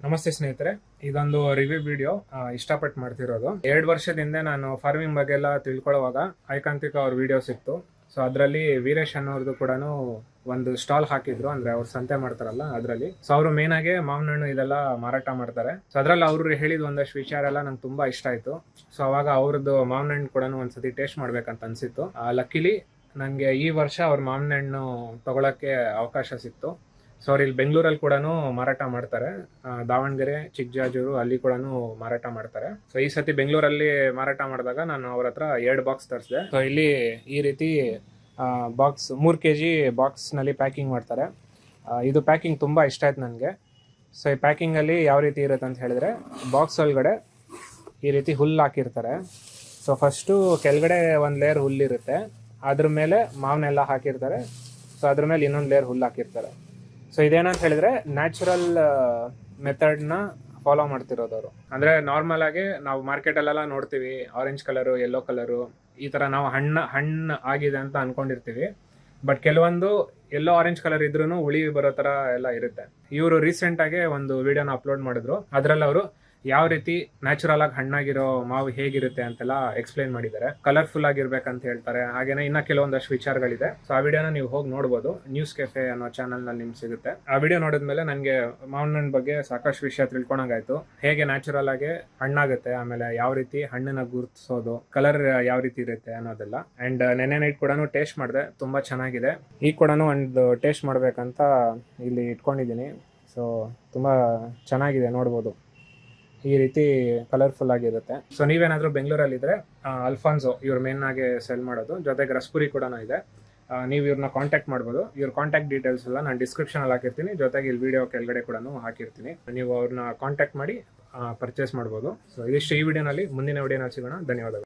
ನಮಸ್ತೆ ಸ್ನೇಹಿತರೆ, ಇದೊಂದು ರಿವ್ಯೂ ವಿಡಿಯೋ ಇಷ್ಟಪಟ್ಟು ಮಾಡ್ತಿರೋದು. 2 ವರ್ಷದ ಹಿಂದೆ ನಾನು ಫಾರ್ಮಿಂಗ್ ಬಗ್ಗೆ ಎಲ್ಲ ತಿಳ್ಕೊಳ್ಳುವಾಗ ಐಕಾಂತಿಕ ಅವ್ರ ವಿಡಿಯೋ ಸಿಕ್ತು. ಸೊ ಅದರಲ್ಲಿ ವೀರೇಶ್ ಅನ್ನೋರ್ದು ಕೂಡ ಒಂದು ಸ್ಟಾಲ್ ಹಾಕಿದ್ರು, ಅಂದ್ರೆ ಅವ್ರು ಸಂತೆ ಮಾಡ್ತಾರಲ್ಲ ಅದರಲ್ಲಿ. ಸೊ ಅವರು ಮೇನ್ ಆಗಿ ಮಾವಿನ ಹಣ್ಣು ಇದೆಲ್ಲ ಮಾರಾಟ ಮಾಡ್ತಾರೆ. ಸೊ ಅದ್ರಲ್ಲಿ ಅವ್ರು ಹೇಳಿದ ಒಂದಷ್ಟು ವಿಚಾರ ಎಲ್ಲ ನಂಗೆ ತುಂಬಾ ಇಷ್ಟ ಆಯ್ತು. ಸೊ ಅವಾಗ ಅವ್ರದ್ದು ಮಾವಿನ ಹಣ್ಣು ಕೂಡ ಒಂದ್ಸತಿ ಟೇಸ್ಟ್ ಮಾಡ್ಬೇಕಂತ ಅನ್ಸಿತ್ತು. ಲಕ್ಕಿಲಿ ನನಗೆ ಈ ವರ್ಷ ಅವ್ರ ಮಾವಿನ ಹಣ್ಣು ತಗೊಳಕ್ಕೆ ಅವಕಾಶ ಸಿಕ್ತು. ಸೊ ಅವ್ರು ಇಲ್ಲಿ ಬೆಂಗಳೂರಲ್ಲಿ ಕೂಡ ಮಾರಾಟ ಮಾಡ್ತಾರೆ. ದಾವಣಗೆರೆ, ಚಿಕ್ಕಜಾಜೂರು ಅಲ್ಲಿ ಕೂಡ ಮಾರಾಟ ಮಾಡ್ತಾರೆ. ಸೊ ಈ ಸತಿ ಬೆಂಗಳೂರಲ್ಲಿ ಮಾರಾಟ ಮಾಡಿದಾಗ ನಾನು ಅವ್ರ ಹತ್ರ 2 ಬಾಕ್ಸ್ ತರಿಸಿದೆ. ಸೊ ಇಲ್ಲಿ ಈ ರೀತಿ ಬಾಕ್ಸ್ 3 kg ಬಾಕ್ಸ್ನಲ್ಲಿ ಪ್ಯಾಕಿಂಗ್ ಮಾಡ್ತಾರೆ. ಇದು ಪ್ಯಾಕಿಂಗ್ ತುಂಬ ಇಷ್ಟ ಆಯ್ತು ನನಗೆ. ಸೊ ಈ ಪ್ಯಾಕಿಂಗಲ್ಲಿ ಯಾವ ರೀತಿ ಇರುತ್ತೆ ಅಂತ ಹೇಳಿದ್ರೆ, ಬಾಕ್ಸ್ ಒಳಗಡೆ ಈ ರೀತಿ ಹುಲ್ಲು ಹಾಕಿರ್ತಾರೆ. ಸೊ ಫಸ್ಟು ಕೆಳಗಡೆ ಒಂದು ಲೇಯರ್ ಹುಲ್ಲಿರುತ್ತೆ, ಅದ್ರ ಮೇಲೆ ಮಾವನ್ನೆಲ್ಲ ಹಾಕಿರ್ತಾರೆ. ಸೊ ಅದ್ರ ಮೇಲೆ ಇನ್ನೊಂದು ಲೇಯರ್ ಹುಲ್ಲು ಹಾಕಿರ್ತಾರೆ. ಸೊ ಇದೇನಂತ ಹೇಳಿದ್ರೆ ನ್ಯಾಚುರಲ್ ಮೆಥಡ್ನ ಫಾಲೋ ಮಾಡ್ತಿರೋದವರು. ಅಂದರೆ ನಾರ್ಮಲ್ ಆಗಿ ನಾವು ಮಾರ್ಕೆಟಲ್ಲೆಲ್ಲ ನೋಡ್ತೀವಿ, ಆರೆಂಜ್ ಕಲರು, ಯೆಲ್ಲೋ ಕಲರು, ಈ ಥರ ನಾವು ಹಣ್ಣು ಆಗಿದೆ ಅಂತ ಅನ್ಕೊಂಡಿರ್ತೀವಿ. ಬಟ್ ಕೆಲವೊಂದು ಎಲ್ಲೋ ಆರೆಂಜ್ ಕಲರ್ ಇದ್ರೂ ಉಳಿ ಬರೋ ಥರ ಎಲ್ಲ ಇರುತ್ತೆ. ಇವರು ರೀಸೆಂಟಾಗಿ ಒಂದು ವಿಡಿಯೋನ ಅಪ್ಲೋಡ್ ಮಾಡಿದ್ರು. ಅದರಲ್ಲಿ ಅವರು ಯಾವ ರೀತಿ ನ್ಯಾಚುರಲ್ ಆಗಿ ಹಣ್ಣಾಗಿರೋ ಮಾವು ಹೇಗಿರುತ್ತೆ ಅಂತೆಲ್ಲ ಎಕ್ಸ್ಪ್ಲೈನ್ ಮಾಡಿದ್ದಾರೆ. ಕಲರ್ಫುಲ್ ಆಗಿರ್ಬೇಕಂತ ಹೇಳ್ತಾರೆ. ಹಾಗೇನೆ ಇನ್ನ ಕೆಲವೊಂದಷ್ಟು ವಿಚಾರಗಳಿದೆ. ಸೊ ಆ ವಿಡಿಯೋನ ನೀವು ಹೋಗಿ ನೋಡ್ಬೋದು. ನ್ಯೂಸ್ ಕೆಫೆ ಅನ್ನೋ ಚಾನಲ್ ನಲ್ಲಿ ನಿಮ್ಗೆ ಸಿಗುತ್ತೆ. ಆ ವಿಡಿಯೋ ನೋಡಿದ್ಮೇಲೆ ನನಗೆ ಮಾವಿನ ಹಣ್ಣು ಬಗ್ಗೆ ಸಾಕಷ್ಟು ವಿಷಯ ತಿಳ್ಕೊಂಡಾಗಾಯ್ತು. ಹೇಗೆ ನ್ಯಾಚುರಲ್ ಆಗಿ ಹಣ್ಣಾಗುತ್ತೆ, ಆಮೇಲೆ ಯಾವ ರೀತಿ ಹಣ್ಣನ್ನ ಗುರುತಿಸೋದು, ಕಲರ್ ಯಾವ ರೀತಿ ಇರುತ್ತೆ ಅನ್ನೋದೆಲ್ಲ. ಅಂಡ್ ನೆನ್ನೆ ನೈಟ್ ಕೂಡ ಟೇಸ್ಟ್ ಮಾಡಿದೆ, ತುಂಬಾ ಚೆನ್ನಾಗಿದೆ. ಈಗ ಕೂಡ ಒಂದು ಟೇಸ್ಟ್ ಮಾಡ್ಬೇಕಂತ ಇಲ್ಲಿ ಇಟ್ಕೊಂಡಿದ್ದೀನಿ. ಸೊ ತುಂಬಾ ಚೆನ್ನಾಗಿದೆ, ನೋಡ್ಬೋದು. ಈ ರೀತಿ ಕಲರ್ಫುಲ್ ಆಗಿರುತ್ತೆ. ಸೊ ನೀವೇನಾದರೂ ಬೆಂಗಳೂರಲ್ಲಿದ್ದರೆ ಅಲ್ಫಾನ್ಸೋ ಇವ್ರ ಮೇನ್ ಆಗಿ ಸೆಲ್ ಮಾಡೋದು, ಜೊತೆಗೆ ರಸ್ಪುರಿ ಕೂಡ ಇದೆ. ನೀವು ಇವ್ರನ್ನ ಕಾಂಟ್ಯಾಕ್ಟ್ ಮಾಡ್ಬೋದು. ಇವ್ರ ಕಾಂಟ್ಯಾಕ್ಟ್ ಡೀಟೇಲ್ಸ್ ಎಲ್ಲ ನಾನು ಡಿಸ್ಕ್ರಿಪ್ಷನಲ್ಲಿ ಹಾಕಿರ್ತೀನಿ, ಜೊತೆಗೆ ಇಲ್ಲಿ ವಿಡಿಯೋ ಕೆಳಗಡೆ ಕೂಡ ಹಾಕಿರ್ತೀನಿ. ನೀವು ಅವ್ರನ್ನ ಕಾಂಟ್ಯಾಕ್ಟ್ ಮಾಡಿ ಪರ್ಚೇಸ್ ಮಾಡ್ಬೋದು. ಸೊ ಇದಿಷ್ಟು ಈ ವಿಡಿಯೋನಲ್ಲಿ. ಮುಂದಿನ ವಿಡಿಯೋನಲ್ಲಿ ಸಿಗೋಣ. ಧನ್ಯವಾದಗಳು.